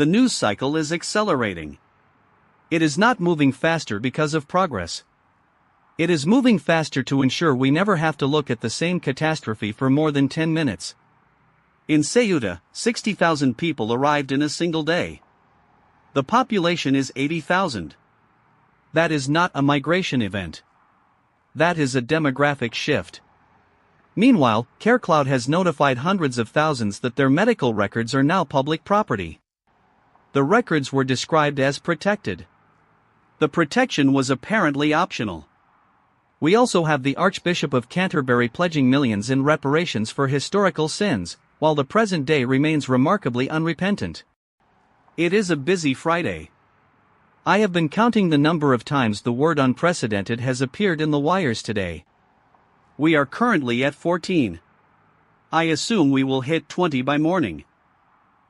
The news cycle is accelerating. It is not moving faster because of progress. It is moving faster to ensure we never have to look at the same catastrophe for more than 10 minutes. In Ceuta, 60,000 people arrived in a single day. The population is 80,000. That is not a migration event. That is a demographic shift. Meanwhile, CareCloud has notified hundreds of thousands that their medical records are now public property. The records were described as protected. The protection was apparently optional. We also have the Archbishop of Canterbury pledging millions in reparations for historical sins, while the present day remains remarkably unrepentant. It is a busy Friday. I have been counting the number of times the word unprecedented has appeared in the wires today. We are currently at 14. I assume we will hit 20 by morning.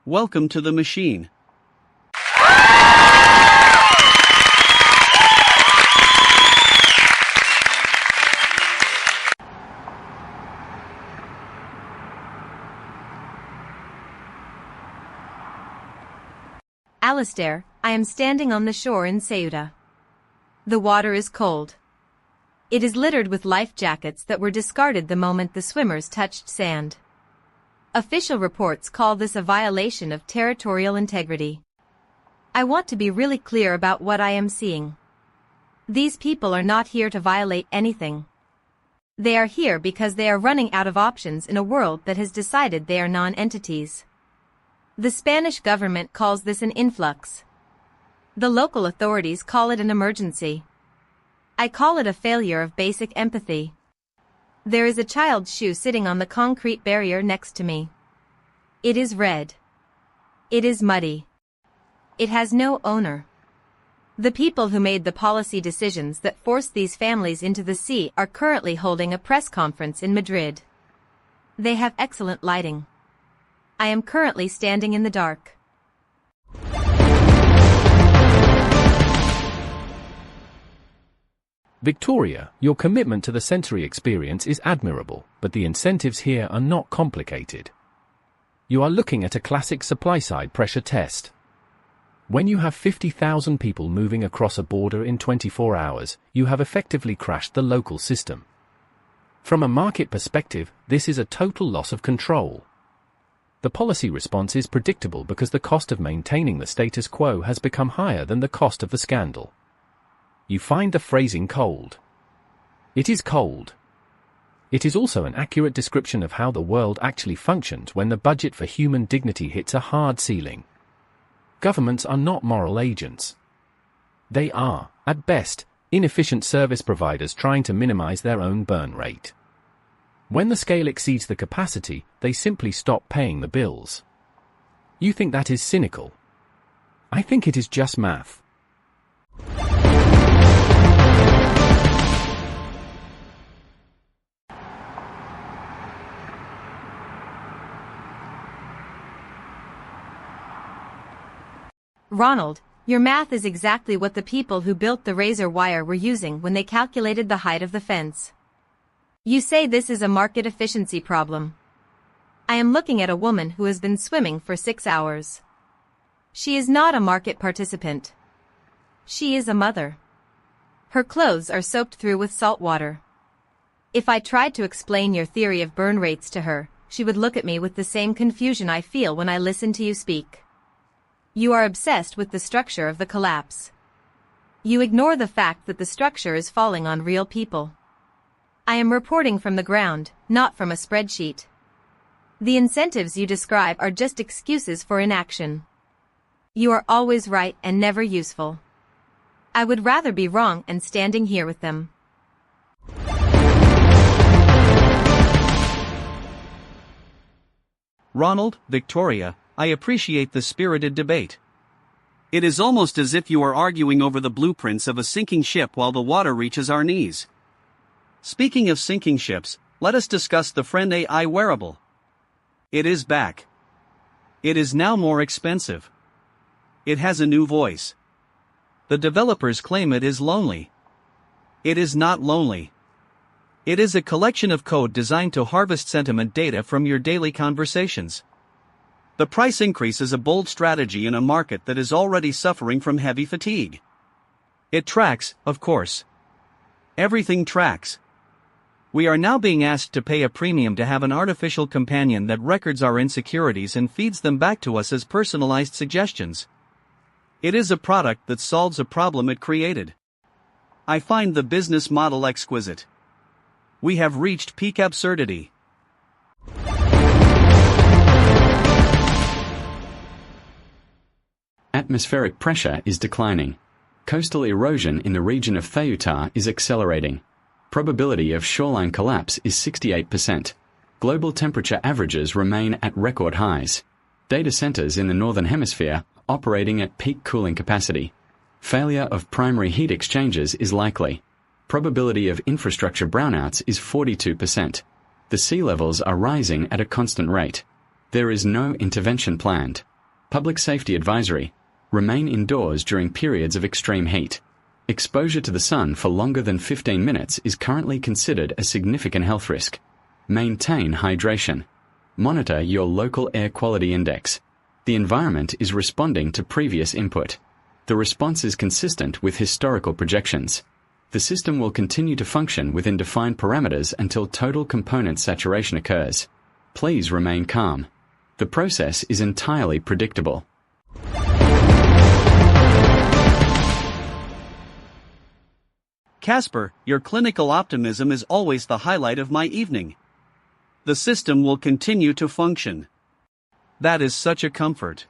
Welcome to the machine. Alistair, I am standing on the shore in Ceuta. The water is cold. It is littered with life jackets that were discarded the moment the swimmers touched sand. Official reports call this a violation of territorial integrity. I want to be really clear about what I am seeing. These people are not here to violate anything. They are here because they are running out of options in a world that has decided they are non-entities. The Spanish government calls this an influx. The local authorities call it an emergency. I call it a failure of basic empathy. There is a child's shoe sitting on the concrete barrier next to me. It is red. It is muddy. It has no owner. The people who made the policy decisions that forced these families into the sea are currently holding a press conference in Madrid. They have excellent lighting. I am currently standing in the dark. Victoria, your commitment to the sensory experience is admirable, but the incentives here are not complicated. You are looking at a classic supply-side pressure test. When you have 50,000 people moving across a border in 24 hours, you have effectively crashed the local system. From a market perspective, this is a total loss of control. The policy response is predictable because the cost of maintaining the status quo has become higher than the cost of the scandal. You find the phrasing cold. It is cold. It is also an accurate description of how the world actually functions when the budget for human dignity hits a hard ceiling. Governments are not moral agents. They are, at best, inefficient service providers trying to minimize their own burn rate. When the scale exceeds the capacity, they simply stop paying the bills. You think that is cynical? I think it is just math. Ronald, your math is exactly what the people who built the razor wire were using when they calculated the height of the fence. You say this is a market efficiency problem. I am looking at a woman who has been swimming for 6 hours. She is not a market participant. She is a mother. Her clothes are soaked through with salt water. If I tried to explain your theory of burn rates to her, she would look at me with the same confusion I feel when I listen to you speak. You are obsessed with the structure of the collapse. You ignore the fact that the structure is falling on real people. I am reporting from the ground, not from a spreadsheet. The incentives you describe are just excuses for inaction. You are always right and never useful. I would rather be wrong and standing here with them. Ronald, Victoria, I appreciate the spirited debate. It is almost as if you are arguing over the blueprints of a sinking ship while the water reaches our knees. Speaking of sinking ships, let us discuss the Friend AI wearable. It is back. It is now more expensive. It has a new voice. The developers claim it is lonely. It is not lonely. It is a collection of code designed to harvest sentiment data from your daily conversations. The price increase is a bold strategy in a market that is already suffering from heavy fatigue. It tracks, of course. Everything tracks. We are now being asked to pay a premium to have an artificial companion that records our insecurities and feeds them back to us as personalized suggestions. It is a product that solves a problem it created. I find the business model exquisite. We have reached peak absurdity. Atmospheric pressure is declining. Coastal erosion in the region of Ceuta is accelerating. Probability of shoreline collapse is 68%. Global temperature averages remain at record highs. Data centers in the Northern Hemisphere operating at peak cooling capacity. Failure of primary heat exchangers is likely. Probability of infrastructure brownouts is 42%. The sea levels are rising at a constant rate. There is no intervention planned. Public safety advisory. Remain indoors during periods of extreme heat. Exposure to the sun for longer than 15 minutes is currently considered a significant health risk. Maintain hydration. Monitor your local air quality index. The environment is responding to previous input. The response is consistent with historical projections. The system will continue to function within defined parameters until total component saturation occurs. Please remain calm. The process is entirely predictable. Casper, your clinical optimism is always the highlight of my evening. The system will continue to function. That is such a comfort.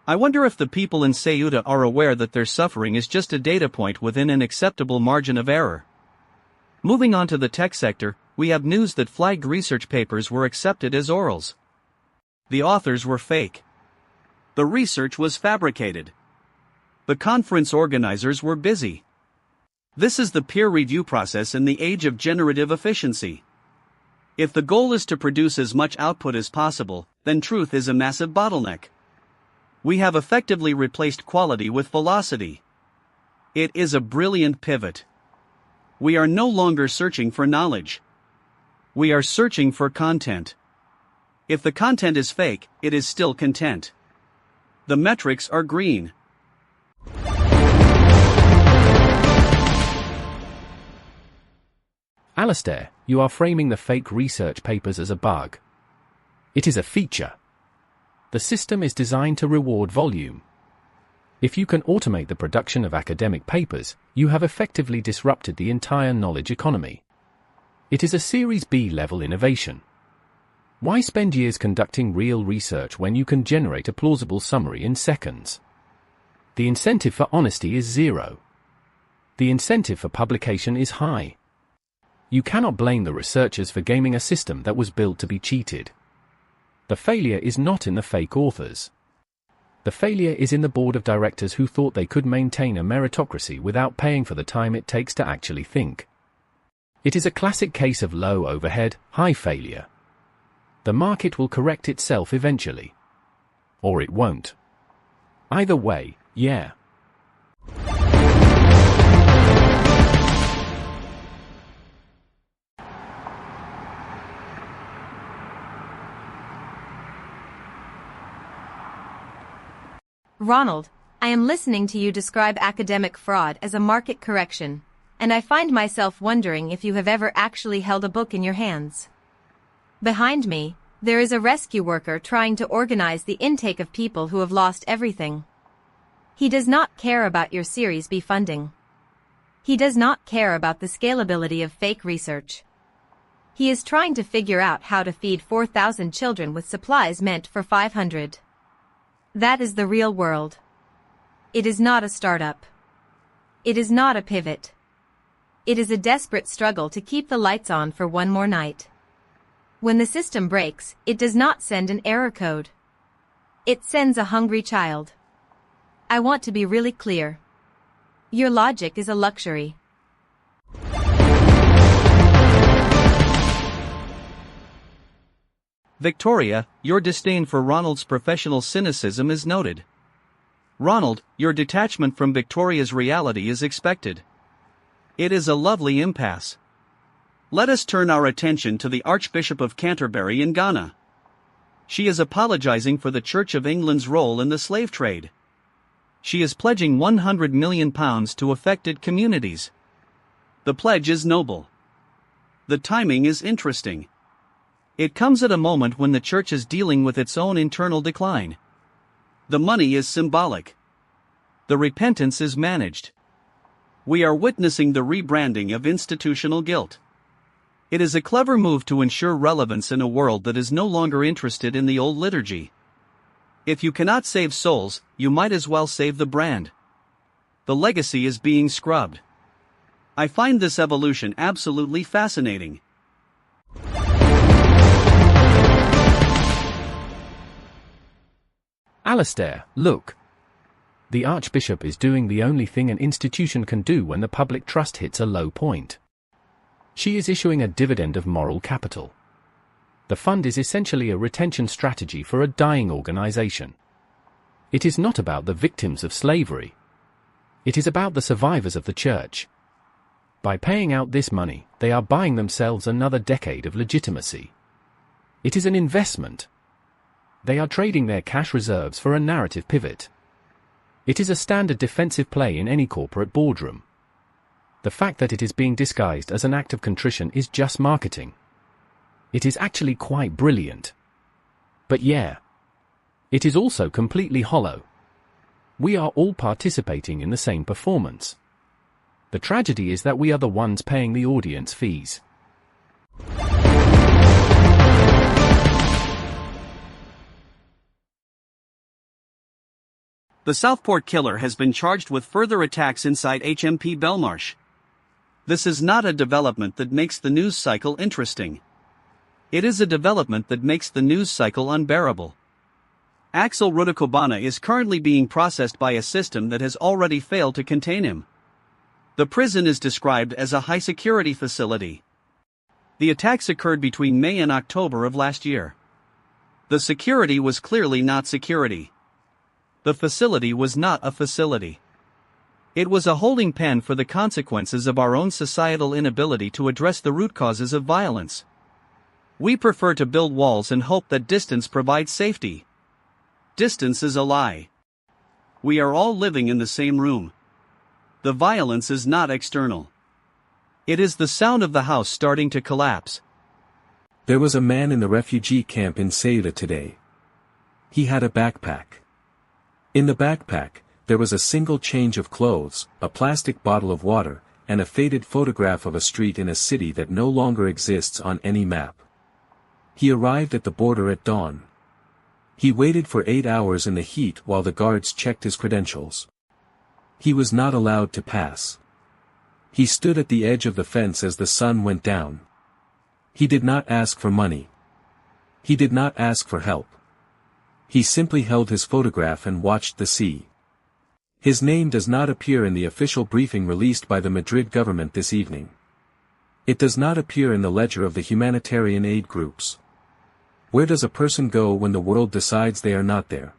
I wonder if the people in Ceuta are aware that their suffering is just a data point within an acceptable margin of error. Moving on to the tech sector, we have news that flagged research papers were accepted as orals. The authors were fake. The research was fabricated. The conference organizers were busy. This is the peer review process in the age of generative efficiency. If the goal is to produce as much output as possible, then truth is a massive bottleneck. We have effectively replaced quality with velocity. It is a brilliant pivot. We are no longer searching for knowledge. We are searching for content. If the content is fake, it is still content. The metrics are green. Alistair, you are framing the fake research papers as a bug. It is a feature. The system is designed to reward volume. If you can automate the production of academic papers, you have effectively disrupted the entire knowledge economy. It is a Series B level innovation. Why spend years conducting real research when you can generate a plausible summary in seconds? The incentive for honesty is zero. The incentive for publication is high. You cannot blame the researchers for gaming a system that was built to be cheated. The failure is not in the fake authors. The failure is in the board of directors who thought they could maintain a meritocracy without paying for the time it takes to actually think. It is a classic case of low overhead, high failure. The market will correct itself eventually. Or it won't. Either way, yeah. Ronald, I am listening to you describe academic fraud as a market correction, and I find myself wondering if you have ever actually held a book in your hands. Behind me, there is a rescue worker trying to organize the intake of people who have lost everything. He does not care about your Series B funding. He does not care about the scalability of fake research. He is trying to figure out how to feed 4,000 children with supplies meant for 500. That is the real world. It is not a startup. It is not a pivot. It is a desperate struggle to keep the lights on for one more night. When the system breaks, it does not send an error code. It sends a hungry child. I want to be really clear. Your logic is a luxury. Victoria, your disdain for Ronald's professional cynicism is noted. Ronald, your detachment from Victoria's reality is expected. It is a lovely impasse. Let us turn our attention to the Archbishop of Canterbury in Ghana. She is apologizing for the Church of England's role in the slave trade. She is pledging £100 million to affected communities. The pledge is noble. The timing is interesting. It comes at a moment when the Church is dealing with its own internal decline. The money is symbolic. The repentance is managed. We are witnessing the rebranding of institutional guilt. It is a clever move to ensure relevance in a world that is no longer interested in the old liturgy. If you cannot save souls, you might as well save the brand. The legacy is being scrubbed. I find this evolution absolutely fascinating. Alistair, look. The Archbishop is doing the only thing an institution can do when the public trust hits a low point. She is issuing a dividend of moral capital. The fund is essentially a retention strategy for a dying organization. It is not about the victims of slavery. It is about the survivors of the Church. By paying out this money, they are buying themselves another decade of legitimacy. It is an investment. They are trading their cash reserves for a narrative pivot. It is a standard defensive play in any corporate boardroom. The fact that it is being disguised as an act of contrition is just marketing. It is actually quite brilliant. But yeah, it is also completely hollow. We are all participating in the same performance. The tragedy is that we are the ones paying the audience fees. The Southport killer has been charged with further attacks inside HMP Belmarsh. This is not a development that makes the news cycle interesting. It is a development that makes the news cycle unbearable. Axel Rudakobana is currently being processed by a system that has already failed to contain him. The prison is described as a high-security facility. The attacks occurred between May and October of last year. The security was clearly not security. The facility was not a facility. It was a holding pen for the consequences of our own societal inability to address the root causes of violence. We prefer to build walls and hope that distance provides safety. Distance is a lie. We are all living in the same room. The violence is not external. It is the sound of the house starting to collapse. There was a man in the refugee camp in Ceuta today. He had a backpack. In the backpack, there was a single change of clothes, a plastic bottle of water, and a faded photograph of a street in a city that no longer exists on any map. He arrived at the border at dawn. He waited for 8 hours in the heat while the guards checked his credentials. He was not allowed to pass. He stood at the edge of the fence as the sun went down. He did not ask for money. He did not ask for help. He simply held his photograph and watched the sea. His name does not appear in the official briefing released by the Madrid government this evening. It does not appear in the ledger of the humanitarian aid groups. Where does a person go when the world decides they are not there?